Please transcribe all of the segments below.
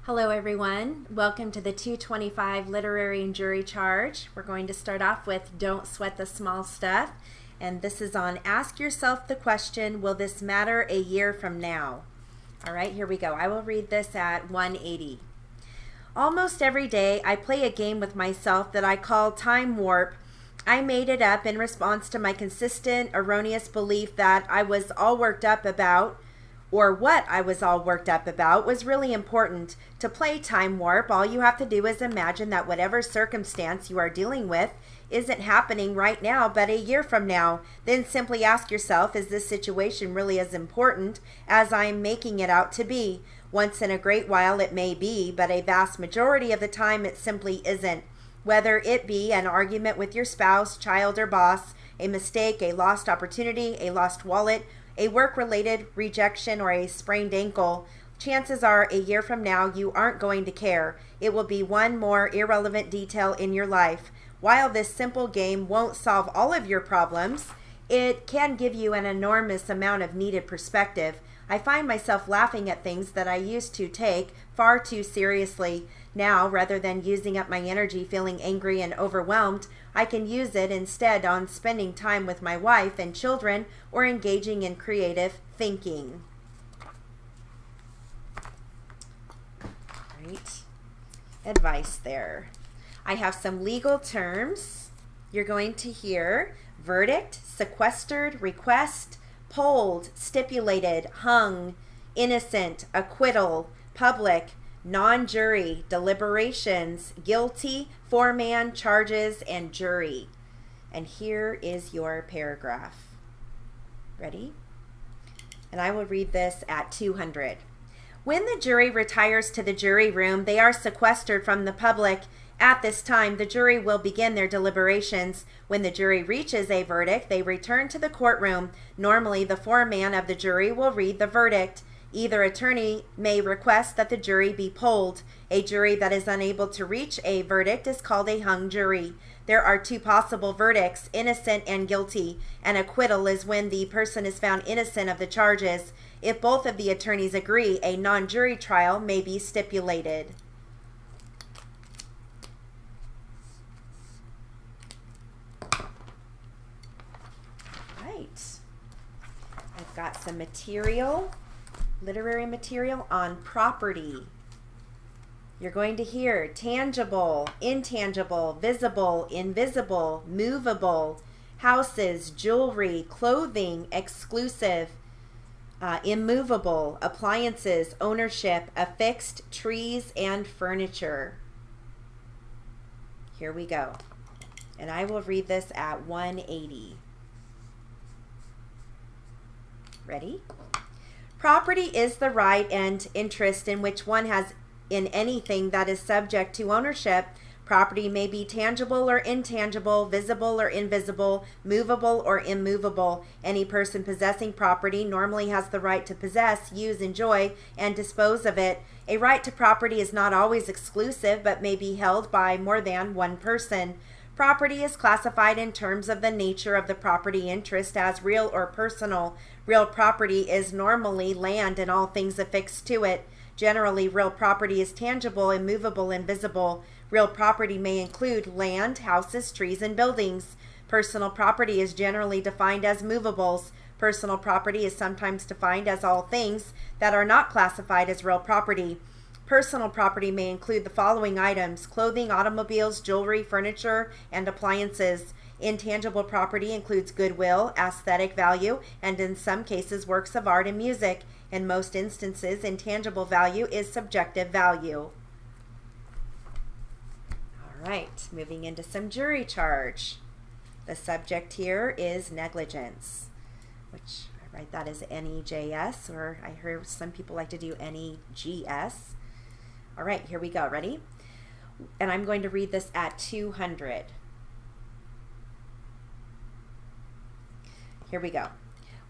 Hello everyone, welcome to the 225 Literary and Jury Charge. We're going to start off with Don't Sweat the Small Stuff, and this is on Ask Yourself the Question, Will This Matter a Year from Now? All right, here we go. I will read this at 180. Almost every day I play a game with myself that I call Time Warp. I made it up in response to my consistent, erroneous belief that I was all worked up about, or what I was all worked up about, was really important. To play Time Warp, all you have to do is imagine that whatever circumstance you are dealing with isn't happening right now, but a year from now. Then simply ask yourself, is this situation really as important as I'm making it out to be? Once in a great while it may be, but a vast majority of the time it simply isn't. Whether it be an argument with your spouse, child, or boss, a mistake, a lost opportunity, a lost wallet, a work-related rejection, or a sprained ankle, chances are a year from now you aren't going to care. It will be one more irrelevant detail in your life. While this simple game won't solve all of your problems, it can give you an enormous amount of needed perspective. I find myself laughing at things that I used to take far too seriously. Now, rather than using up my energy feeling angry and overwhelmed, I can use it instead on spending time with my wife and children or engaging in creative thinking. Right. Advice there. I have some legal terms. You're going to hear verdict, sequestered, request, polled, stipulated, hung, innocent, acquittal, public, non-jury, deliberations, guilty, foreman, charges, and jury. And here is your paragraph. Ready? And I will read this at 200. When the jury retires to the jury room, they are sequestered from the public. At this time, the jury will begin their deliberations. When the jury reaches a verdict, they return to the courtroom. Normally, the foreman of the jury will read the verdict. Either attorney may request that the jury be polled. A jury that is unable to reach a verdict is called a hung jury. There are two possible verdicts, innocent and guilty. An acquittal is when the person is found innocent of the charges. If both of the attorneys agree, a non-jury trial may be stipulated. Right. I've got some material. Literary material on property. You're going to hear tangible, intangible, visible, invisible, movable, houses, jewelry, clothing, exclusive, immovable, appliances, ownership, affixed, trees, and furniture. Here we go. And I will read this at 180. Ready? Property is the right and interest in which one has in anything that is subject to ownership. Property may be tangible or intangible, visible or invisible, movable or immovable. Any person possessing property normally has the right to possess, use, enjoy, and dispose of it. A right to property is not always exclusive, but may be held by more than one person. Property is classified in terms of the nature of the property interest as real or personal. Real property is normally land and all things affixed to it. Generally, real property is tangible, immovable, and visible. Real property may include land, houses, trees, and buildings. Personal property is generally defined as movables. Personal property is sometimes defined as all things that are not classified as real property. Personal property may include the following items: clothing, automobiles, jewelry, furniture, and appliances. Intangible property includes goodwill, aesthetic value, and in some cases works of art and music. In most instances, intangible value is subjective value. All right, moving into some jury charge. The subject here is negligence, which I write that as NEJS, or I heard some people like to do NEGS. All right, here we go. Ready? And I'm going to read this at 200. Here we go.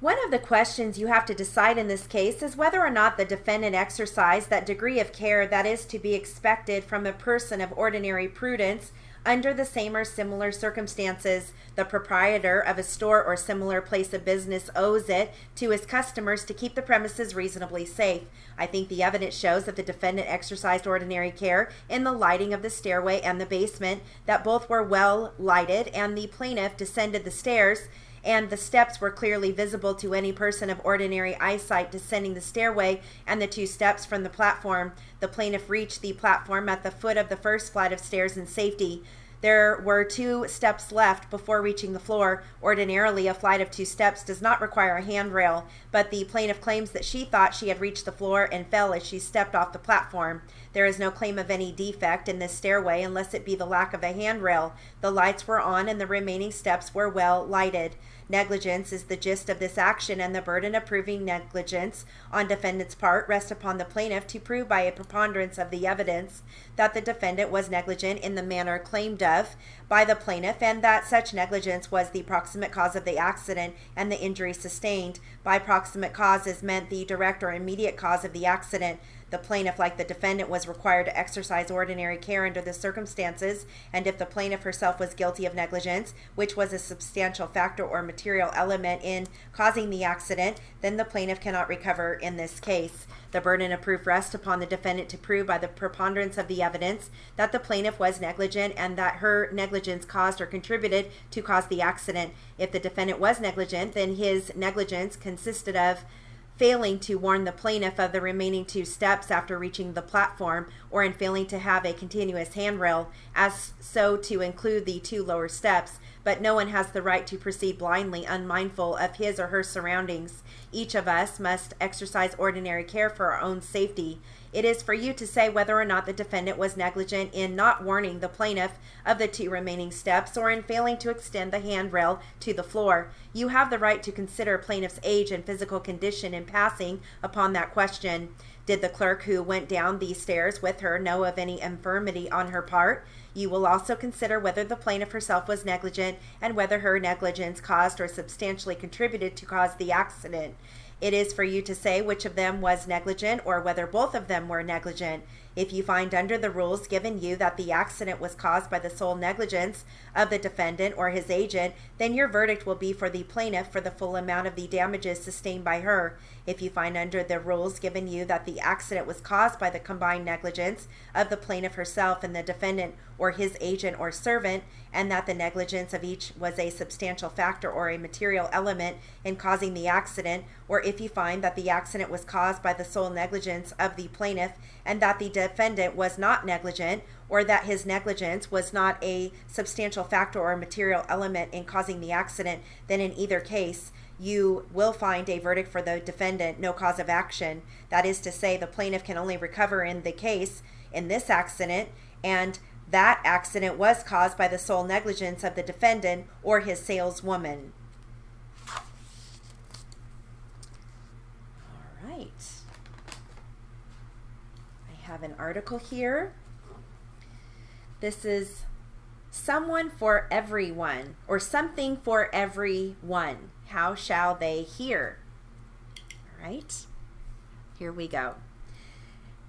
One of the questions you have to decide in this case is whether or not the defendant exercised that degree of care that is to be expected from a person of ordinary prudence Under the same or similar circumstances, the proprietor of a store or similar place of business owes it to his customers to keep the premises reasonably safe. I think the evidence shows that the defendant exercised ordinary care in the lighting of the stairway and the basement, that both were well lighted, and the plaintiff descended the stairs, and the steps were clearly visible to any person of ordinary eyesight descending the stairway and the 2 steps from the platform. The plaintiff reached the platform at the foot of the first flight of stairs in safety. There were 2 steps left before reaching the floor. Ordinarily, a flight of 2 steps does not require a handrail, but the plaintiff claims that she thought she had reached the floor and fell as she stepped off the platform. There is no claim of any defect in this stairway unless it be the lack of a handrail. The lights were on and the remaining steps were well lighted. Negligence is the gist of this action, and the burden of proving negligence on defendant's part rests upon the plaintiff to prove by a preponderance of the evidence that the defendant was negligent in the manner claimed of by the plaintiff, and that such negligence was the proximate cause of the accident and the injury sustained. By proximate cause is meant the direct or immediate cause of the accident. The plaintiff, like the defendant, was required to exercise ordinary care under the circumstances, and if the plaintiff herself was guilty of negligence, which was a substantial factor or material element in causing the accident, then the plaintiff cannot recover in this case. The burden of proof rests upon the defendant to prove by the preponderance of the evidence that the plaintiff was negligent and that her negligence caused or contributed to cause the accident. If the defendant was negligent, then his negligence consisted of failing to warn the plaintiff of the remaining 2 steps after reaching the platform, or in failing to have a continuous handrail, as so to include the 2 lower steps. But no one has the right to proceed blindly, unmindful of his or her surroundings. Each of us must exercise ordinary care for our own safety. It is for you to say whether or not the defendant was negligent in not warning the plaintiff of the 2 remaining steps, or in failing to extend the handrail to the floor. You have the right to consider plaintiff's age and physical condition in passing upon that question. Did the clerk who went down these stairs with her know of any infirmity on her part? You will also consider whether the plaintiff herself was negligent and whether her negligence caused or substantially contributed to cause the accident. It is for you to say which of them was negligent or whether both of them were negligent. If you find under the rules given you that the accident was caused by the sole negligence of the defendant or his agent, then your verdict will be for the plaintiff for the full amount of the damages sustained by her. If you find under the rules given you that the accident was caused by the combined negligence of the plaintiff herself and the defendant or his agent or servant, and that the negligence of each was a substantial factor or a material element in causing the accident, or if you find that the accident was caused by the sole negligence of the plaintiff and that the defendant was not negligent, or that his negligence was not a substantial factor or material element in causing the accident, then in either case you will find a verdict for the defendant, no cause of action. That is to say, the plaintiff can only recover in the case in this accident, and that accident was caused by the sole negligence of the defendant or his saleswoman. All right. I have an article here. This is someone for everyone, or something for everyone. How shall they hear? All right. Here we go.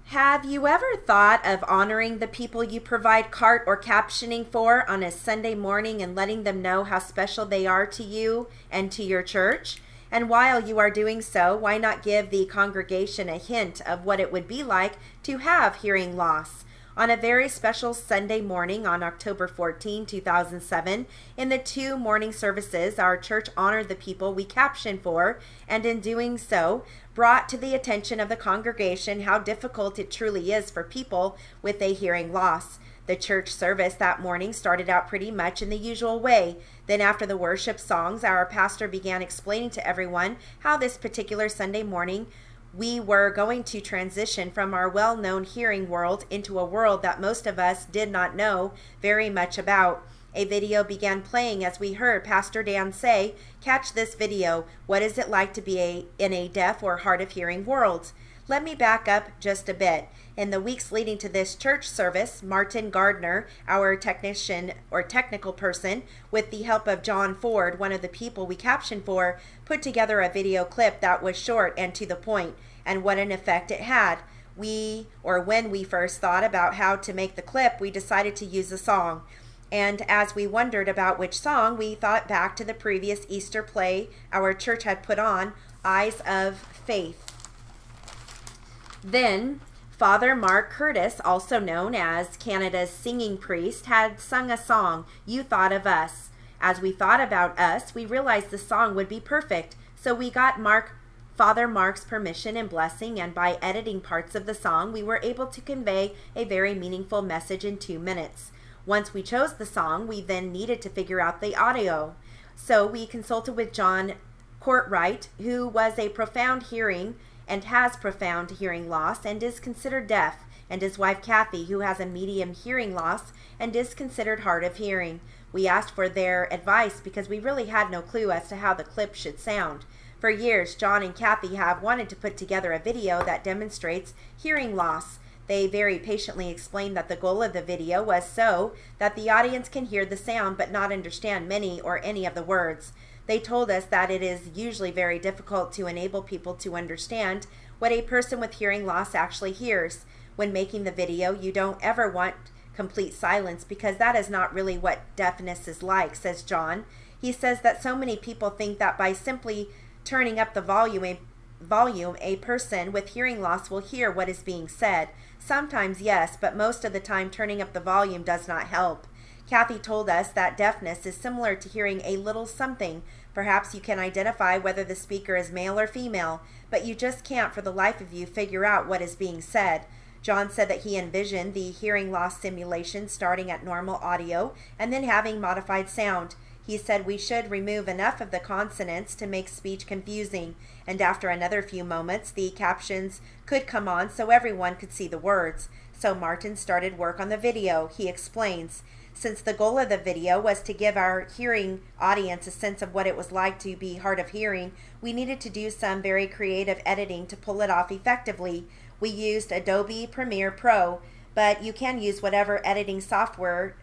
Have you ever thought of honoring the people you provide cart or captioning for on a Sunday morning and letting them know how special they are to you and to your church? And while you are doing so, why not give the congregation a hint of what it would be like to have hearing loss? On a very special Sunday morning on October 14, 2007, in the 2 morning services, our church honored the people we captioned for, and in doing so, brought to the attention of the congregation how difficult it truly is for people with a hearing loss. The church service that morning started out pretty much in the usual way. Then after the worship songs, our pastor began explaining to everyone how this particular Sunday morning we were going to transition from our well-known hearing world into a world that most of us did not know very much about. A video began playing as we heard Pastor Dan say, "Catch this video. What is it like to be in a deaf or hard of hearing world?" Let me back up just a bit. In the weeks leading to this church service, Martin Gardner, our technician or technical person, with the help of John Ford, one of the people we captioned for, put together a video clip that was short and to the point, and what an effect it had. When we first thought about how to make the clip, we decided to use a song. And as we wondered about which song, we thought back to the previous Easter play our church had put on, Eyes of Faith. Then, Father Mark Curtis, also known as Canada's singing priest, had sung a song, You Thought of Us. As we thought about us, we realized the song would be perfect, so we got Father Mark's permission and blessing, and by editing parts of the song, we were able to convey a very meaningful message in 2 minutes. Once we chose the song, we then needed to figure out the audio. So we consulted with John Courtwright, who was a profound hearing and has profound hearing loss and is considered deaf, and his wife Kathy, who has a medium hearing loss and is considered hard of hearing. We asked for their advice because we really had no clue as to how the clip should sound. For years, John and Kathy have wanted to put together a video that demonstrates hearing loss. They very patiently explained that the goal of the video was so that the audience can hear the sound but not understand many or any of the words. They told us that it is usually very difficult to enable people to understand what a person with hearing loss actually hears. When making the video, you don't ever want complete silence because that is not really what deafness is like, says John. He says that so many people think that by simply turning up the volume, a person with hearing loss will hear what is being said. Sometimes yes, but most of the time turning up the volume does not help. Kathy told us that deafness is similar to hearing a little something. Perhaps you can identify whether the speaker is male or female, but you just can't for the life of you figure out what is being said. John said that he envisioned the hearing loss simulation starting at normal audio and then having modified sound. He said we should remove enough of the consonants to make speech confusing, and after another few moments, the captions could come on so everyone could see the words. So Martin started work on the video, he explains. Since the goal of the video was to give our hearing audience a sense of what it was like to be hard of hearing, we needed to do some very creative editing to pull it off effectively. We used Adobe Premiere Pro, but you can use whatever editing software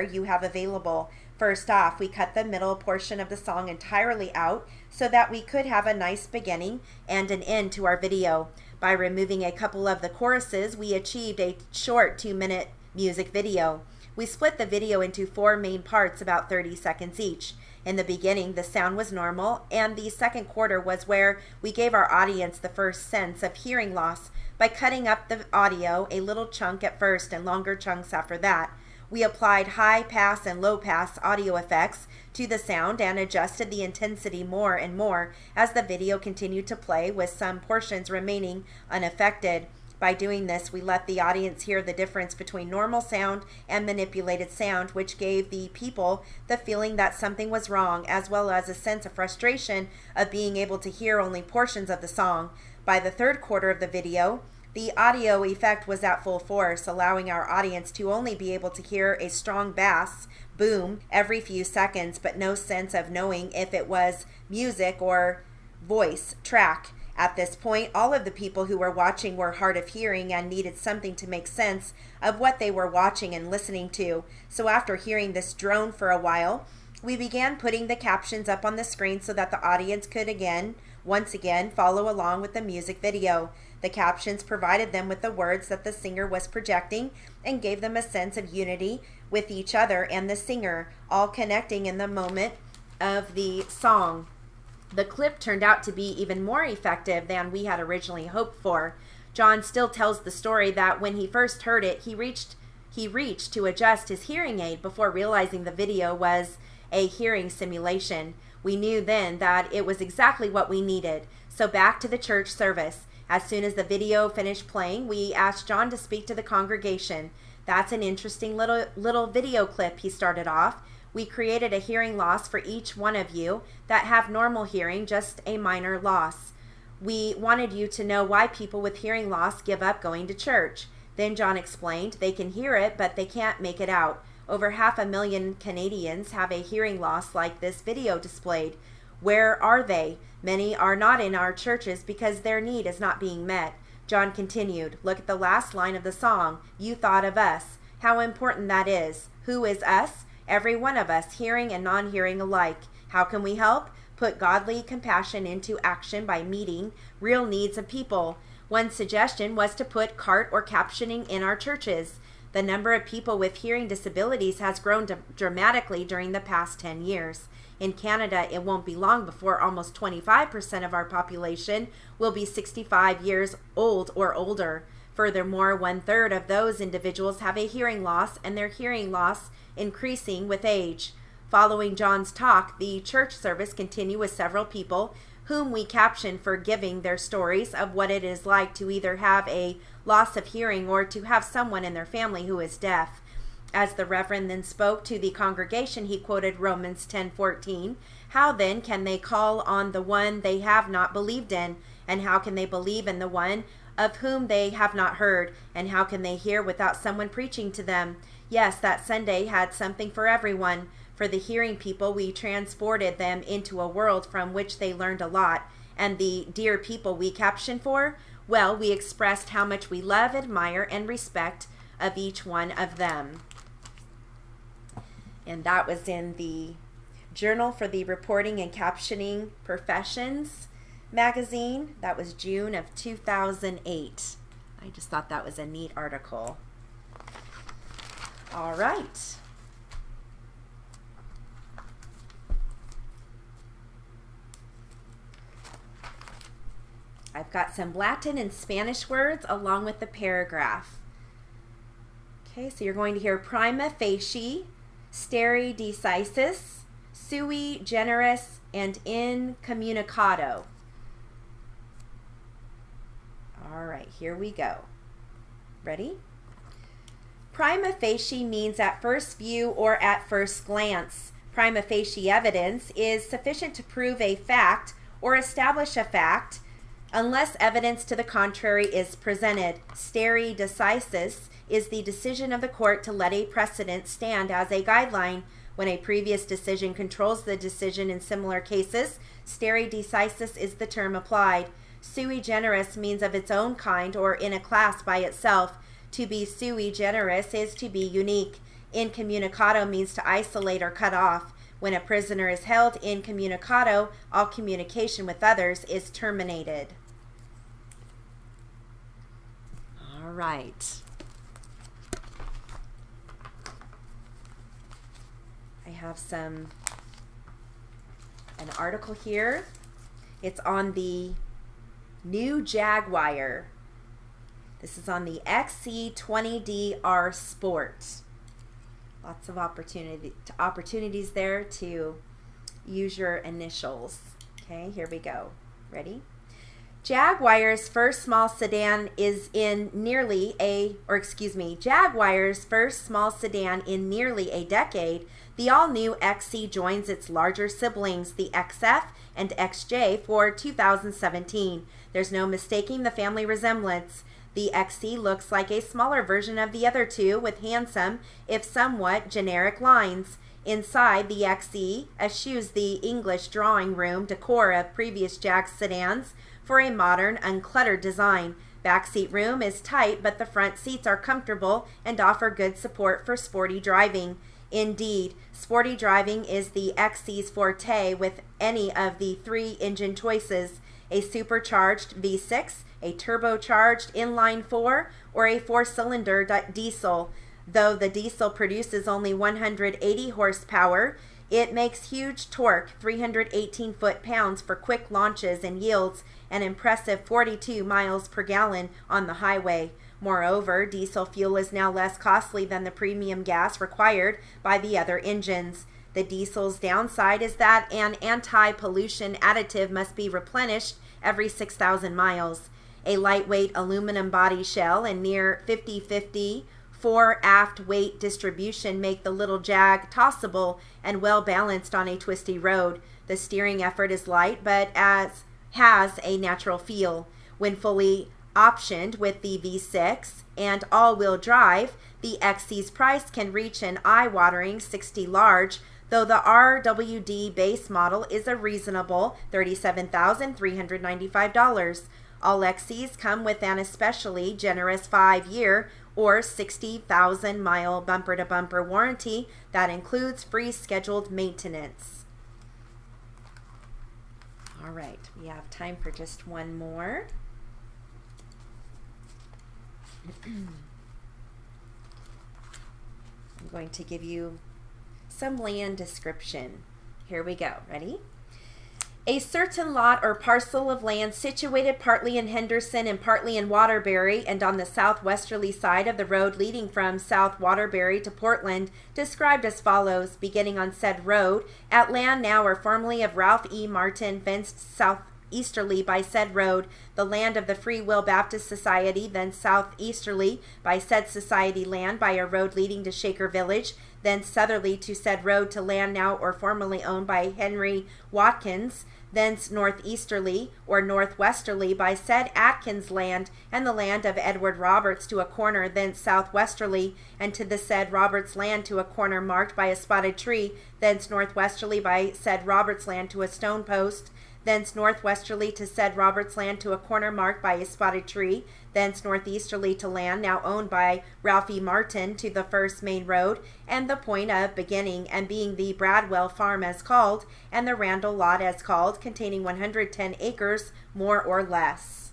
you have available. First off, we cut the middle portion of the song entirely out so that we could have a nice beginning and an end to our video. By removing a couple of the choruses, we achieved a short 2-minute music video. We split the video into 4 main parts about 30 seconds each. In the beginning, the sound was normal, and the second quarter was where we gave our audience the first sense of hearing loss by cutting up the audio a little chunk at first and longer chunks after that. We applied high pass and low pass audio effects to the sound and adjusted the intensity more and more as the video continued to play, with some portions remaining unaffected. By doing this, we let the audience hear the difference between normal sound and manipulated sound, which gave the people the feeling that something was wrong, as well as a sense of frustration of being able to hear only portions of the song. By the third quarter of the video, the audio effect was at full force, allowing our audience to only be able to hear a strong bass boom every few seconds, but no sense of knowing if it was music or voice track. At this point, all of the people who were watching were hard of hearing and needed something to make sense of what they were watching and listening to. So after hearing this drone for a while, we began putting the captions up on the screen so that the audience could once again follow along with the music video. The captions provided them with the words that the singer was projecting and gave them a sense of unity with each other and the singer, all connecting in the moment of the song. The clip turned out to be even more effective than we had originally hoped for. John still tells the story that when he first heard it, he reached to adjust his hearing aid before realizing the video was a hearing simulation. We knew then that it was exactly what we needed. So back to the church service. As soon as the video finished playing, we asked John to speak to the congregation. That's an interesting little video clip, he started off. We created a hearing loss for each one of you that have normal hearing, just a minor loss. We wanted you to know why people with hearing loss give up going to church. Then John explained they can hear it, but they can't make it out. Over 500,000 Canadians have a hearing loss like this video displayed. Where are they? Many are not in our churches because their need is not being met. John continued, look at the last line of the song, You Thought of Us. How important that is. Who is us? Every one of us, hearing and non-hearing alike. How can we help? Put godly compassion into action by meeting real needs of people. One suggestion was to put CART or captioning in our churches. The number of people with hearing disabilities has grown dramatically during the past 10 years. In Canada, it won't be long before almost 25% of our population will be 65 years old or older. Furthermore, 1/3 of those individuals have a hearing loss, and their hearing loss increasing with age. Following John's talk, the church service continued with several people whom we captioned for giving their stories of what it is like to either have a loss of hearing or to have someone in their family who is deaf. As the Reverend then spoke to the congregation, he quoted Romans 10:14. How then can they call on the one they have not believed in? And how can they believe in the one of whom they have not heard? And how can they hear without someone preaching to them? Yes, that Sunday had something for everyone. For the hearing people, we transported them into a world from which they learned a lot. And the dear people we captioned for, well, we expressed how much we love, admire, and respect of each one of them. And that was in the Journal for the Reporting and Captioning Professions magazine. That was June of 2008. I just thought that was a neat article. All right. I've got some Latin and Spanish words along with the paragraph. Okay, so you're going to hear prima facie, stare decisis, sui generis, and incommunicado. All right, here we go. Ready? Prima facie means at first view or at first glance. Prima facie evidence is sufficient to prove a fact or establish a fact unless evidence to the contrary is presented. Stare decisis is the decision of the court to let a precedent stand as a guideline. When a previous decision controls the decision in similar cases, stare decisis is the term applied. Sui generis means of its own kind or in a class by itself. To be sui generis is to be unique. Incommunicado means to isolate or cut off. When a prisoner is held incommunicado, all communication with others is terminated. All right. I have an article here. It's on the new Jaguar. This is on the XC20DR Sport. Lots of opportunities there to use your initials. Okay, here we go. Ready? Jaguar's first small sedan Jaguar's first small sedan in nearly a decade. The all-new XC joins its larger siblings, the XF and XJ, for 2017. There's no mistaking the family resemblance. The XC looks like a smaller version of the other two with handsome, if somewhat generic lines. Inside, the XE eschews the English drawing room decor of previous Jag sedans for a modern, uncluttered design. Backseat room is tight, but the front seats are comfortable and offer good support for sporty driving. Indeed, sporty driving is the XC's forte with any of the three engine choices: a supercharged V6, a turbocharged inline-4, or a 4-cylinder diesel. Though the diesel produces only 180 horsepower, it makes huge torque, 318 foot-pounds for quick launches, and yields an impressive 42 miles per gallon on the highway. Moreover, diesel fuel is now less costly than the premium gas required by the other engines. The diesel's downside is that an anti-pollution additive must be replenished every 6,000 miles. A lightweight aluminum body shell and near 50-50 fore-aft weight distribution make the little Jag tossable and well balanced on a twisty road. The steering effort is light, but has a natural feel. When fully optioned with the V6 and all-wheel drive, the XC's price can reach an eye-watering $60 large, though the RWD base model is a reasonable $37,395. All XCs come with an especially generous 5-year or 60,000-mile bumper-to-bumper warranty that includes free scheduled maintenance. All right, we have time for just one more. going to give you some land description. Here we go. Ready? A certain lot or parcel of land situated partly in Henderson and partly in Waterbury and on the southwesterly side of the road leading from South Waterbury to Portland, described as follows, beginning on said road, at land now or formerly of Ralph E. Martin, fenced southeasterly by said road, the land of the Free Will Baptist Society, then southeasterly by said society land by a road leading to Shaker Village, then southerly to said road to land now or formerly owned by Henry Watkins, thence northeasterly or northwesterly by said Atkins land and the land of Edward Roberts to a corner, thence southwesterly and to the said Roberts land to a corner marked by a spotted tree, thence northwesterly by said Roberts land to a stone post, thence northwesterly to said Roberts land to a corner marked by a spotted tree, thence northeasterly to land now owned by Ralphie Martin to the first main road, and the point of beginning and being the Bradwell farm as called, and the Randall lot as called, containing 110 acres, more or less.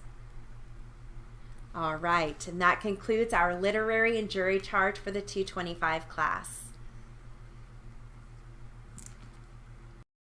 All right, and that concludes our literary and jury charge for the 225 class.